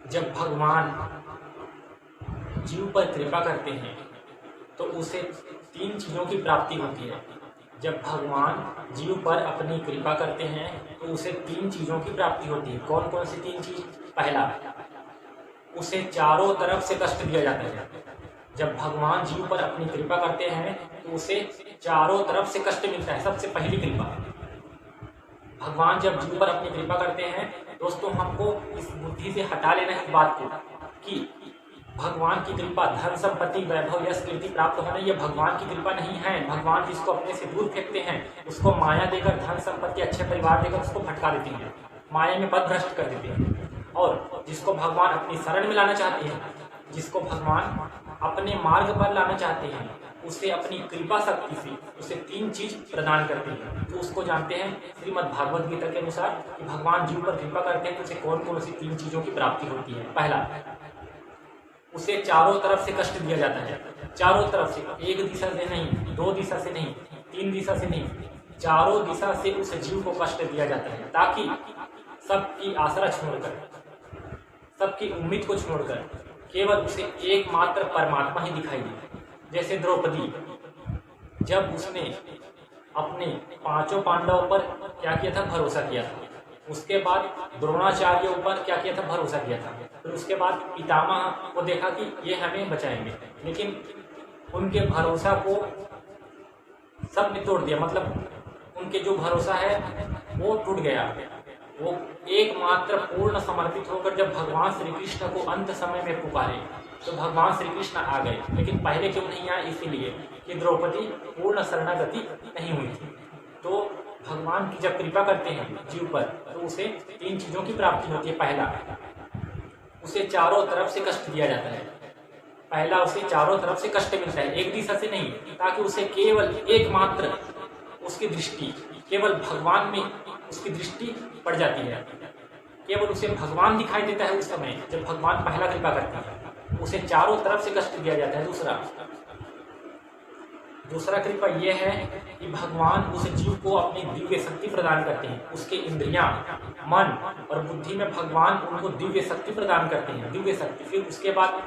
जब भगवान जीव पर कृपा करते हैं तो उसे तीन चीज़ों की प्राप्ति होती है। जब भगवान जीव पर अपनी कृपा करते हैं तो उसे तीन चीज़ों की प्राप्ति होती है। कौन कौन सी तीन चीज़? पहला, उसे चारों तरफ से कष्ट दिया जाता है। जब भगवान जीव पर अपनी कृपा करते हैं तो उसे चारों तरफ से कष्ट मिलता है। सबसे पहली कृपा, भगवान जब जीव पर अपनी कृपा करते हैं, दोस्तों हमको इस बुद्धि से हटा लेना है इस बात को कि भगवान की कृपा धन संपत्ति वैभव यश कीर्ति प्राप्त होना ये भगवान की कृपा नहीं है। भगवान जिसको अपने से दूर फेंकते हैं उसको माया देकर, धन संपत्ति अच्छे परिवार देकर उसको भटका देते हैं, माया में पथभ्रष्ट कर देते हैं। और जिसको भगवान अपनी शरण में लाना चाहते हैं, जिसको भगवान अपने मार्ग पर लाना चाहते हैं, उसे अपनी कृपा शक्ति से उसे तीन चीज प्रदान करते हैं। तो उसको जानते हैं श्रीमद् भागवत गीता के अनुसार कि भगवान जीव पर कृपा करते हैं तो उसे कौन कौन सी तीन चीजों की प्राप्ति होती है। पहला, उसे चारों तरफ से कष्ट दिया जाता है। चारों तरफ से, एक दिशा से नहीं, दो दिशा से नहीं, तीन दिशा से नहीं, चारों दिशा से उस जीव को कष्ट दिया जाता है ताकि सबकी आसरा छोड़कर, सबकी उम्मीद को छोड़कर केवल उसे एकमात्र परमात्मा ही दिखाई दे। जैसे द्रौपदी, जब उसने अपने पांचों पांडवों पर क्या किया था? भरोसा किया था। उसके बाद द्रोणाचार्य ऊपर क्या किया था? भरोसा किया था। फिर उसके बाद पितामह को देखा कि ये हमें बचाएंगे, लेकिन उनके भरोसा को सब ने तोड़ दिया। मतलब उनके जो भरोसा है वो टूट गया। वो एकमात्र पूर्ण समर्पित होकर जब भगवान श्री कृष्ण को अंत समय में पुकारे तो भगवान श्री कृष्ण आ गए। लेकिन पहले क्यों नहीं आए? इसीलिए कि द्रौपदी पूर्ण शरणागति नहीं हुई थी। तो भगवान की जब कृपा करते हैं जीव पर तो उसे तीन चीजों की प्राप्ति होती है। पहला, उसे चारों तरफ से कष्ट दिया जाता है। पहला, उसे चारों तरफ से कष्ट मिलता है, एक दिशा से नहीं, ताकि उसे केवल एकमात्र उसकी दृष्टि केवल भगवान में उसकी दृष्टि पड़ जाती है। केवल उसे भगवान दिखाई देता है उस समय जब भगवान पहला कृपा करता है, उसे चारों तरफ से कष्ट दिया जाता है। दूसरा कृपा यह है कि भगवान उस जीव को अपनी दिव्य शक्ति प्रदान करते हैं। उसके इंद्रियां, मन और बुद्धि में भगवान उनको दिव्य शक्ति प्रदान करते हैं, दिव्य शक्ति। फिर उसके बाद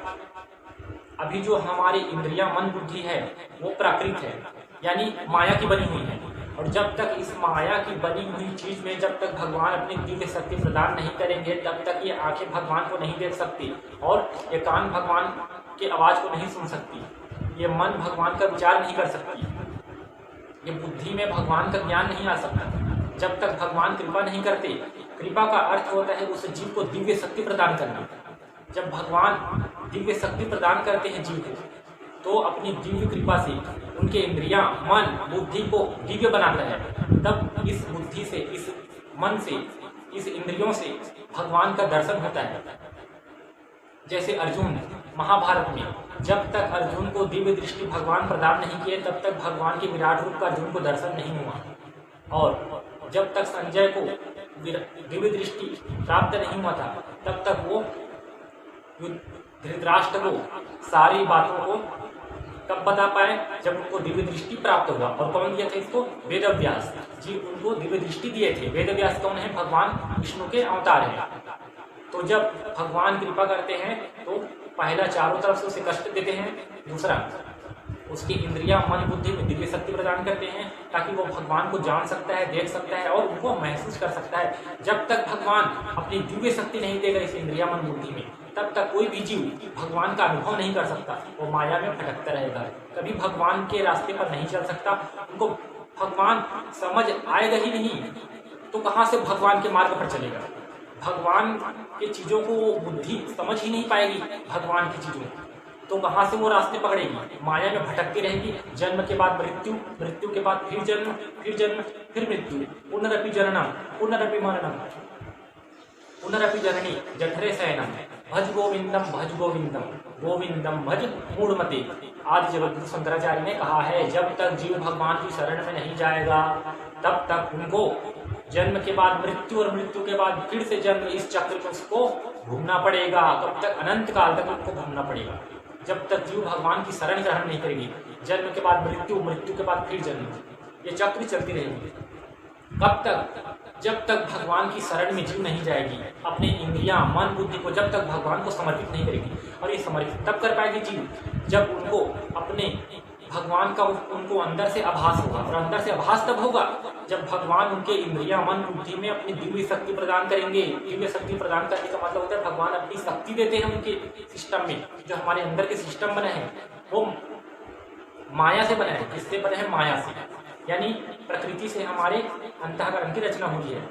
अभी जो हमारी इंद्रियां, मन, बुद्धि है वो प्राकृत है, यानी माया की बनी हुई है। और जब तक इस माया की बनी हुई चीज में जब तक भगवान अपनी दिव्य शक्ति प्रदान नहीं करेंगे तब तक ये आंखें भगवान को नहीं देख सकती, और ये कान भगवान की आवाज को नहीं सुन सकती, ये मन भगवान का विचार नहीं कर सकती, ये बुद्धि में भगवान का ज्ञान नहीं आ सकता जब तक भगवान कृपा नहीं करते। कृपा का अर्थ होता है उस जीव को दिव्य शक्ति प्रदान करना। जब भगवान दिव्य शक्ति प्रदान करते हैं जीव को तो अपनी दिव्य कृपा से उनके इंद्रियां, मन, बुद्धि को दिव्य बनाता है। तब इस बुद्धि से, इस मन से, इस इंद्रियों से भगवान का दर्शन होता है। जैसे अर्जुन महाभारत में, जब तक अर्जुन को दिव्य दृष्टि भगवान प्रदान नहीं किए तब तक भगवान के विराट रूप का अर्जुन को दर्शन नहीं हुआ। और जब तक संजय को दिव्य दृष्टि प्राप्त नहीं हुआ था तब तक वो धृतराष्ट्र को सारी बातों को कब बता पाए? जब उनको दिव्य दृष्टि प्राप्त हुआ। और कौन दिया था इसको? वेदव्यास जी उनको दिव्य दृष्टि दिए थे। वेदव्यास कौन है? भगवान विष्णु के अवतार हैं। तो जब भगवान कृपा करते हैं तो पहला, चारों तरफ से उसे कष्ट देते हैं। दूसरा, उसकी इंद्रियां, मन, बुद्धि में दिव्य शक्ति प्रदान करते हैं ताकि वो भगवान को जान सकता है, देख सकता है और उनको महसूस कर सकता है। जब तक भगवान अपनी दिव्य शक्ति नहीं देगा इस इंद्रिया, मन, बुद्धि में, तब तक कोई भी जीव भगवान का अनुभव नहीं कर सकता। वो माया में भटकता रहेगा, कभी भगवान के रास्ते पर नहीं चल सकता। उनको भगवान समझ आएगा ही नहीं तो कहाँ से भगवान के मार्ग पर चलेगा? भगवान की चीजों को वो बुद्धि समझ ही नहीं पाएगी। भगवान की चीजों तो कहाँ से वो रास्ते पकड़ेगी? माया में भटकती रहेगी। जन्म के बाद मृत्यु, मृत्यु के बाद फिर जन्म, फिर जन्म, फिर मृत्यु, पुनरपि जननम, पुनरपि मरणम, पुनरपि जननी जठरे शयनम, भज गोविंदम, भज गोविंदम, गोविंदम भज मूढ़मते। आदि जगद्गुरु शंकराचार्य ने कहा है, जब तक जीव भगवान की शरण में नहीं जाएगा तब तक उनको जन्म के बाद मृत्यु और मृत्यु के बाद फिर से जन्म, इस चक्र में उसको घूमना पड़ेगा। कब तक? अनंत काल तक उनको घूमना पड़ेगा। जब तक जीव भगवान की शरण ग्रहण नहीं करेगी, जन्म के बाद मृत्यु, मृत्यु के बाद फिर जन्म, ये चक्र चलती रहेगी। कब तक? जब तक भगवान की शरण में जीव नहीं जाएगी, अपने इंद्रियां, मन, बुद्धि को जब तक भगवान को समर्पित नहीं करेगी, और ये समर्पित तब कर पाएगी जीव जब उनको अपने भगवान का उनको अंदर से आभास होगा। और अंदर से आभास तब होगा जब भगवान उनके इंद्रियां, मन, बुद्धि में अपनी दिव्य शक्ति प्रदान करेंगे। दिव्य शक्ति प्रदान करने का मतलब होता है भगवान अपनी शक्ति देते हैं उनके सिस्टम में। जो हमारे अंदर के सिस्टम बने हैं वो माया से बने हैं। किससे बने हैं? माया से, यानी प्रकृति से हमारे अंतःकरण की रचना हुई है।